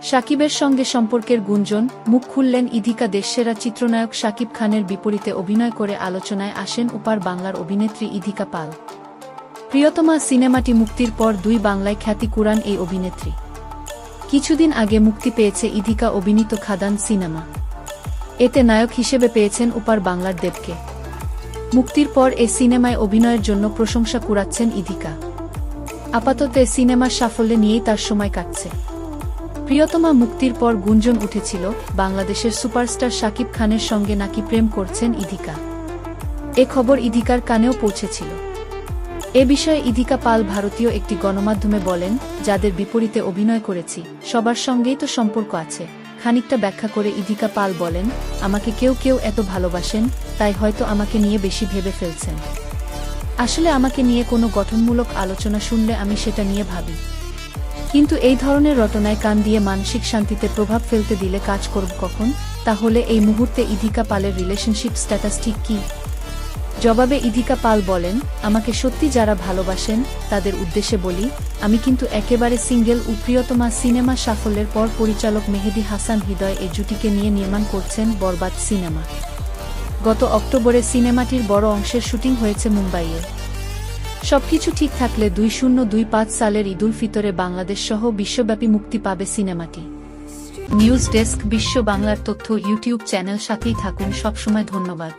শাকিবের সঙ্গে সম্পর্কের গুঞ্জন, মুখ খুললেন ইধিকা। দেশসেরা চিত্রনায়ক শাকিব খানের বিপরীতে অভিনয় করে আলোচনায় আসেন ওপার বাংলার অভিনেত্রী ইধিকা পাল। প্রিয়তমা সিনেমাটি মুক্তির পর দুই বাংলায় খ্যাতি কুড়ান এই অভিনেত্রী। কিছুদিন আগে মুক্তি পেয়েছে ইধিকা অভিনীত খাদান সিনেমা। এতে নায়ক হিসেবে পেয়েছেন ওপার বাংলার দেবকে। মুক্তির পর এ সিনেমায় অভিনয়ের জন্য প্রশংসা কুড়াচ্ছেন ইধিকা। আপাতত এ সিনেমার সাফল্য নিয়েই তার সময় কাটছে। প্রিয়তমা মুক্তির পর গুঞ্জন উঠেছিল বাংলাদেশের সুপারস্টার শাকিব খানের সঙ্গে নাকি প্রেম করছেন ইধিকা। এ খবর ইধিকার কানেও পৌঁছেছিল। এ বিষয়ে ইধিকা পাল ভারতীয় একটি গণমাধ্যমে বলেন, যাদের বিপরীতে অভিনয় করেছি সবার সঙ্গেই তো সম্পর্ক আছে। খানিকটা ব্যাখ্যা করে ইধিকা পাল বলেন, আমাকে কেউ কেউ এত ভালোবাসেন, তাই হয়তো আমাকে নিয়ে বেশি ভেবে ফেলছেন। আসলে আমাকে নিয়ে কোনো গঠনমূলক আলোচনা শুনলে আমি সেটা নিয়ে ভাবি, কিন্তু এই ধরনের রটনায় কান দিয়ে মানসিক শান্তিতে প্রভাব ফেলতে দিলে কাজ করব কখন? তাহলে এই মুহূর্তে ইধিকা পালের রিলেশনশিপ স্ট্যাটাস ঠিক কী? জবাবে ইধিকা পাল বলেন, আমাকে সত্যি যারা ভালোবাসেন তাদের উদ্দেশ্যে বলি, আমি কিন্তু একেবারে সিঙ্গেল। প্রিয়তমা সিনেমা সাফল্যের পর পরিচালক মেহেদী হাসান হৃদয় এই জুটিকে নিয়ে নির্মাণ করছেন বরবাদ সিনেমা। গত অক্টোবরে সিনেমাটির বড় অংশের শুটিং হয়েছে মুম্বাইয়ে। সবকিছু ঠিক থাকলে 2025 সালের ঈদুল ফিতরে বাংলাদেশ সহ বিশ্বব্যাপী মুক্তি পাবে সিনেমাটি। নিউজ ডেস্ক, বিশ্ব বাংলার তথ্য ইউটিউব চ্যানেল। সাথেই থাকুন সবসময়। ধন্যবাদ।